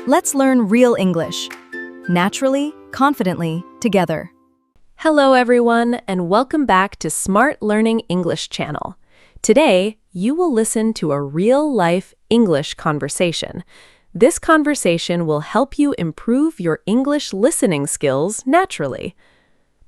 Let's learn real English. Naturally, confidently, together. Hello everyone, and welcome back to Smart Learning English channel. Today, you will listen to a real-life English conversation. This conversation will help you improve your English listening skills naturally.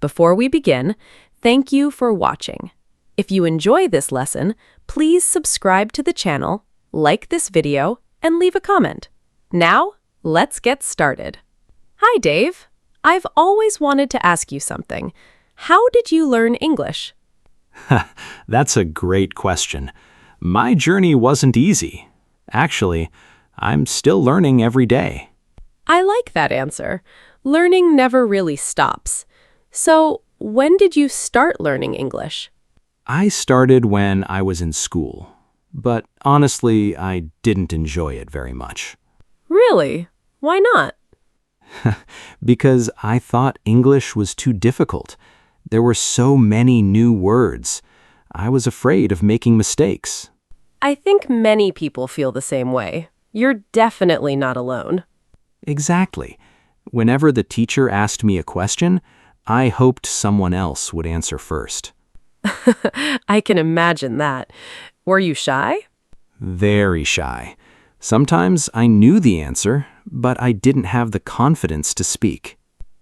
Before we begin, thank you for watching. If you enjoy this lesson, please subscribe to the channel, like this video, and leave a comment. Now, let's get started. Hi, Dave. I've always wanted to ask you something. How did you learn English? That's a great question. My journey wasn't easy. Actually, I'm still learning every day. I like that answer. Learning never really stops. So, when did you start learning English? I started when I was in school, but honestly, I didn't enjoy it very much. Really? Why not? Because I thought English was too difficult. There were so many new words. I was afraid of making mistakes. I think many people feel the same way. You're definitely not alone. Exactly. Whenever the teacher asked me a question, I hoped someone else would answer first. I can imagine that. Were you shy? Very shy. Sometimes I knew the answer, but I didn't have the confidence to speak.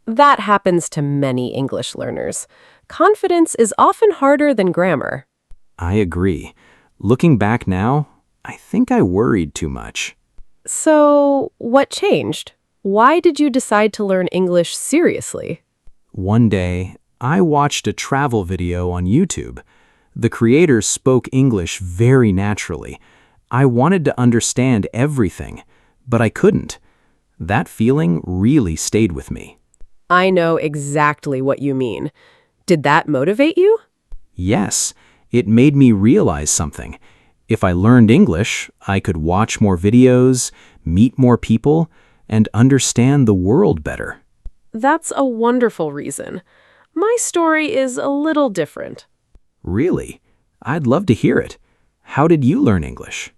That happens to many English learners. Confidence is often harder than grammar. I agree. Looking back now, I think I worried too much. So, what changed? Why did you decide to learn English seriously? One day, I watched a travel video on YouTube. The creator spoke English very naturally. I wanted to understand everything, but I couldn't. That feeling really stayed with me. I know exactly what you mean. Did that motivate you? Yes, it made me realize something. If I learned English, I could watch more videos, meet more people, and understand the world better. That's a wonderful reason. My story is a little different. Really? I'd love to hear it. How did you learn English?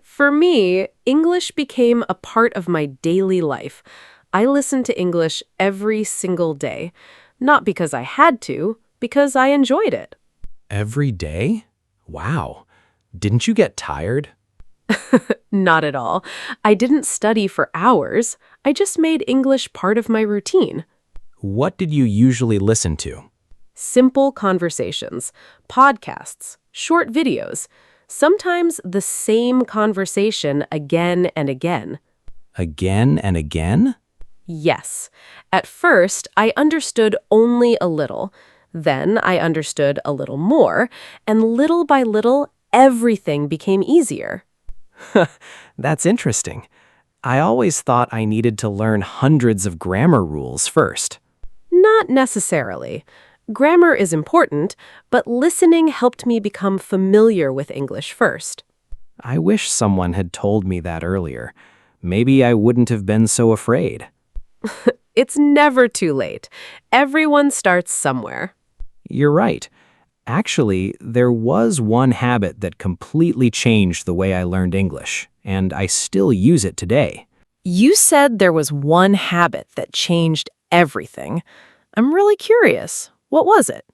For me, English became a part of my daily life. I listened to English every single day, not because I had to, because I enjoyed it. Every day? Wow. Didn't you get tired? Not at all. I didn't study for hours. I just made English part of my routine. What did you usually listen to? Simple conversations, podcasts, short videos, sometimes the same conversation again and again. Again and again? Yes. At first, I understood only a little. Then I understood a little more, and little by little, everything became easier. That's interesting. I always thought I needed to learn hundreds of grammar rules first. Not necessarily. Grammar is important, but listening helped me become familiar with English first. I wish someone had told me that earlier. Maybe I wouldn't have been so afraid. It's never too late. Everyone starts somewhere. You're right. Actually, there was one habit that completely changed the way I learned English, and I still use it today. You said there was one habit that changed everything. I'm really curious. What was it?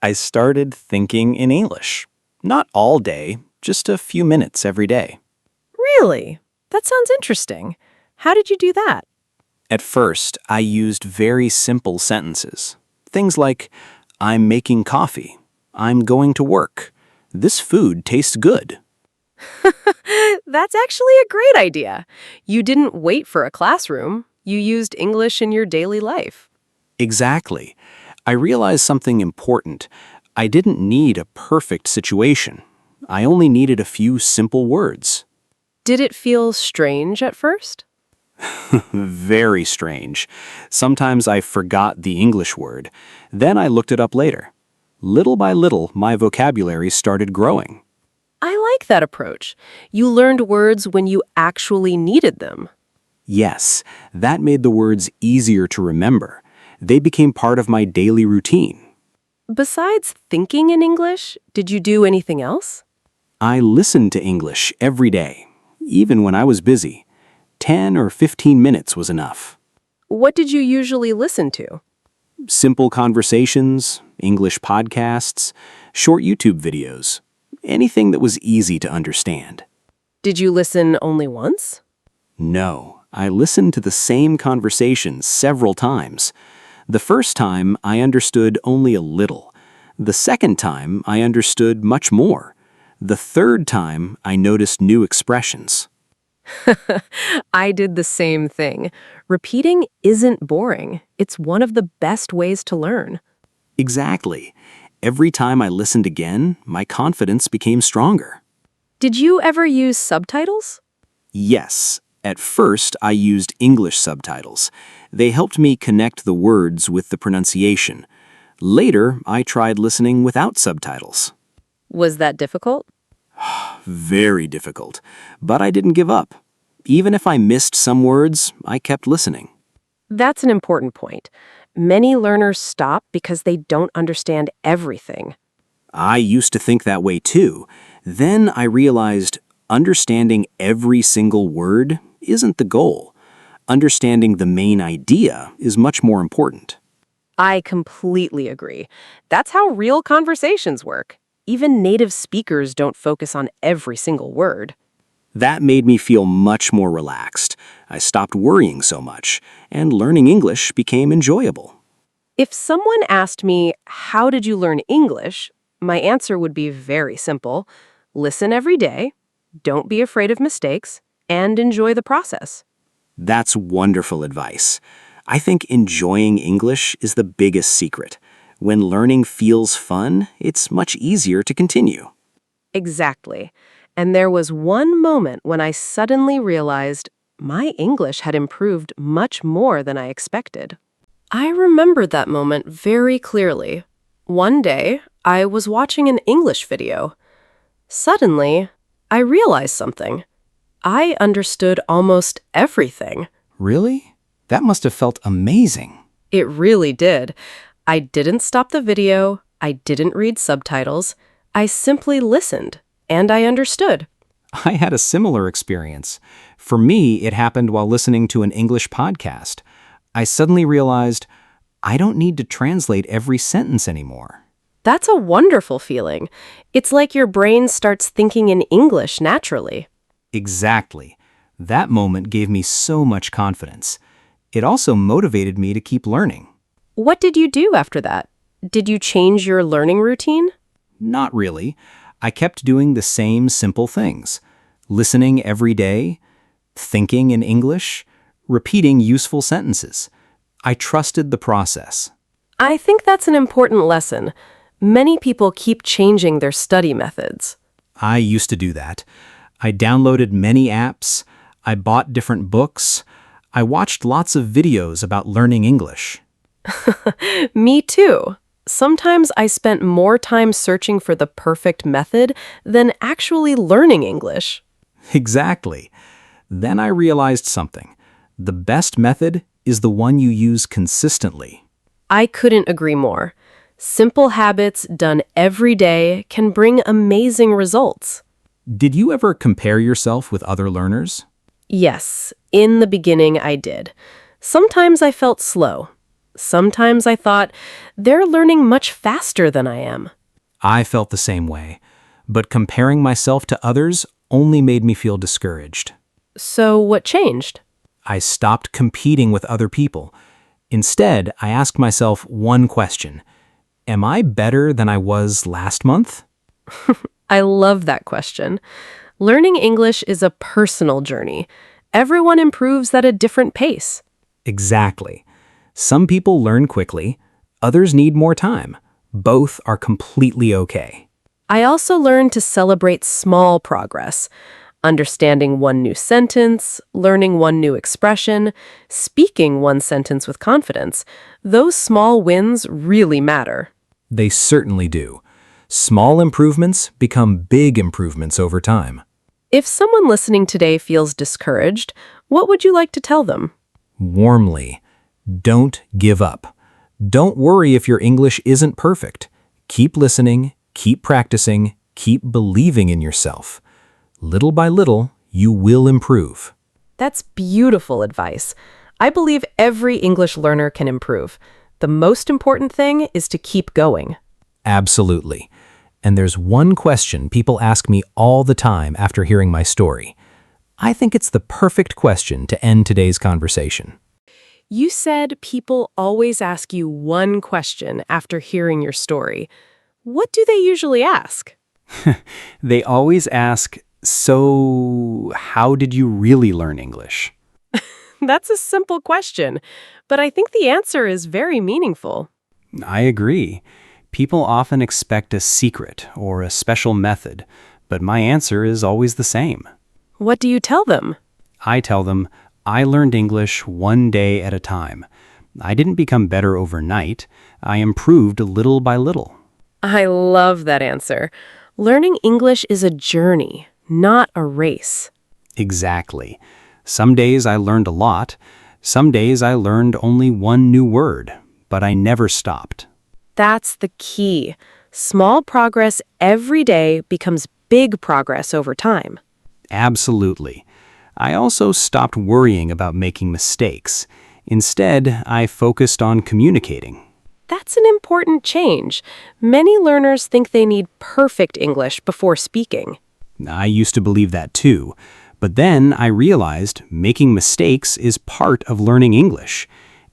I started thinking in English. Not all day, just a few minutes every day. Really? That sounds interesting. How did you do that? At first, I used very simple sentences. Things like, I'm making coffee. I'm going to work. This food tastes good. That's actually a great idea. You didn't wait for a classroom. You used English in your daily life. Exactly. I realized something important. I didn't need a perfect situation. I only needed a few simple words. Did it feel strange at first? Very strange. Sometimes I forgot the English word. Then I looked it up later. Little by little, my vocabulary started growing. I like that approach. You learned words when you actually needed them. Yes, that made the words easier to remember. They became part of my daily routine. Besides thinking in English, did you do anything else? I listened to English every day. even when I was busy. 10 or 15 minutes was enough. What did you usually listen to? Simple conversations, English podcasts, short YouTube videos, anything that was easy to understand. Did you listen only once? No, I listened to the same conversation several times. The first time, I understood only a little. The second time, I understood much more. The third time, I noticed new expressions. I did the same thing. Repeating isn't boring. It's one of the best ways to learn. Exactly. Every time I listened again, my confidence became stronger. Did you ever use subtitles? Yes. At first, I used English subtitles. They helped me connect the words with the pronunciation. Later, I tried listening without subtitles. Was that difficult? Very difficult. But I didn't give up. Even if I missed some words, I kept listening. That's an important point. Many learners stop because they don't understand everything. I used to think that way too. Then I realized understanding every single word isn't the goal. Understanding the main idea is much more important. I completely agree. That's how real conversations work. Even native speakers don't focus on every single word. That made me feel much more relaxed. I stopped worrying so much, and learning English became enjoyable. If someone asked me, "How did you learn English?" my answer would be very simple. Listen every day, don't be afraid of mistakes, and enjoy the process. That's wonderful advice. I think enjoying English is the biggest secret. When learning feels fun, it's much easier to continue. Exactly. And there was one moment when I suddenly realized my English had improved much more than I expected. I remembered that moment very clearly. One day, I was watching an English video. Suddenly, I realized something. I understood almost everything. Really? That must have felt amazing. It really did. I didn't stop the video. I didn't read subtitles. I simply listened, and I understood. I had a similar experience. For me, it happened while listening to an English podcast. I suddenly realized I don't need to translate every sentence anymore. That's a wonderful feeling. It's like your brain starts thinking in English naturally. Exactly. That moment gave me so much confidence. It also motivated me to keep learning. What did you do after that? Did you change your learning routine? Not really. I kept doing the same simple things. Listening every day, thinking in English, repeating useful sentences. I trusted the process. I think that's an important lesson. Many people keep changing their study methods. I used to do that. I downloaded many apps. I bought different books. I watched lots of videos about learning English. Me too. Sometimes I spent more time searching for the perfect method than actually learning English. Exactly. Then I realized something. The best method is the one you use consistently. I couldn't agree more. Simple habits done every day can bring amazing results. Did you ever compare yourself with other learners? Yes, in the beginning I did. Sometimes I felt slow. Sometimes I thought, they're learning much faster than I am. I felt the same way, but comparing myself to others only made me feel discouraged. So what changed? I stopped competing with other people. Instead, I asked myself one question. Am I better than I was last month? I love that question. Learning English is a personal journey. Everyone improves at a different pace. Exactly. Some people learn quickly, others need more time. Both are completely okay. I also learned to celebrate small progress. Understanding one new sentence, learning one new expression, speaking one sentence with confidence. Those small wins really matter. They certainly do. Small improvements become big improvements over time. If someone listening today feels discouraged, what would you like to tell them? Warmly, don't give up. Don't worry if your English isn't perfect. Keep listening, keep practicing, keep believing in yourself. Little by little, You will improve. That's beautiful advice. I believe every English learner can improve. The most important thing is to keep going. Absolutely. And there's one question people ask me all the time after hearing my story. I think it's the perfect question to end today's conversation. You said people always ask you one question after hearing your story. What do they usually ask? They always ask, so how did you really learn English? That's a simple question, but I think the answer is very meaningful. I agree. People often expect a secret or a special method, but my answer is always the same. What do you tell them? I tell them, I learned English one day at a time. I didn't become better overnight. I improved little by little. I love that answer. Learning English is a journey, not a race. Exactly. Some days I learned a lot. Some days I learned only one new word, but I never stopped. That's the key. Small progress every day becomes big progress over time. Absolutely. I also stopped worrying about making mistakes. Instead, I focused on communicating. That's an important change. Many learners think they need perfect English before speaking. I used to believe that too, but then I realized making mistakes is part of learning English.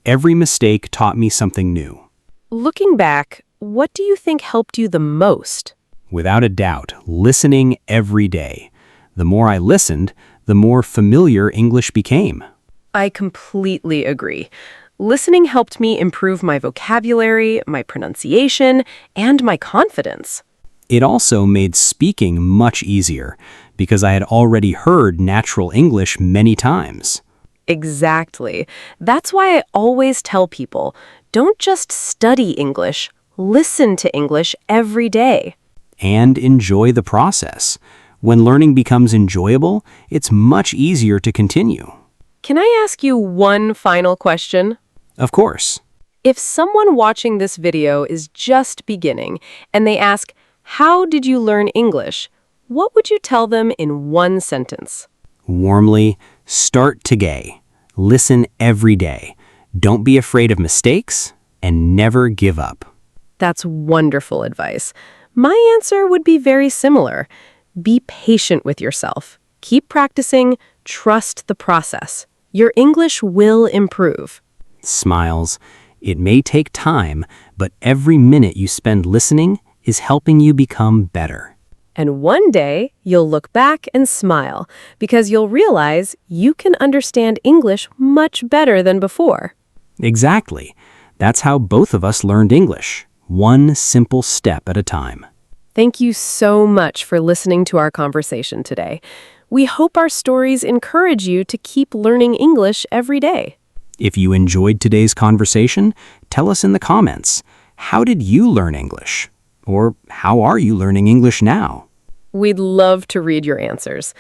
Every mistake taught me something new. Looking back, what do you think helped you the most? Without a doubt, listening every day. The more I listened, the more familiar English became. I completely agree. Listening helped me improve my vocabulary, my pronunciation, and my confidence. It also made speaking much easier because I had already heard natural English many times. Exactly. That's why I always tell people, don't just study English, listen to English every day. And enjoy the process. When learning becomes enjoyable, it's much easier to continue. Can I ask you one final question? Of course. If someone watching this video is just beginning and they ask, how did you learn English? What would you tell them in one sentence? Warmly, start today. Listen every day. Don't be afraid of mistakes and never give up. That's wonderful advice. My answer would be very similar. Be patient with yourself. Keep practicing. Trust the process. Your English will improve. Smiles. It may take time, but every minute you spend listening is helping you become better. And one day, you'll look back and smile because you'll realize you can understand English much better than before. Exactly. That's how both of us learned English, one simple step at a time. Thank you so much for listening to our conversation today. We hope our stories encourage you to keep learning English every day. If you enjoyed today's conversation, tell us in the comments, how did you learn English? Or how are you learning English now? We'd love to read your answers.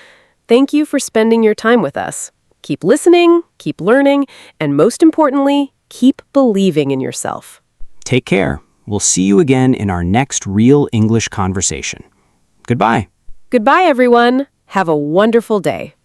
Thank you for spending your time with us. Keep listening, keep learning, and most importantly, keep believing in yourself. Take care. We'll see you again in our next Real English Conversation. Goodbye. Goodbye, everyone. Have a wonderful day.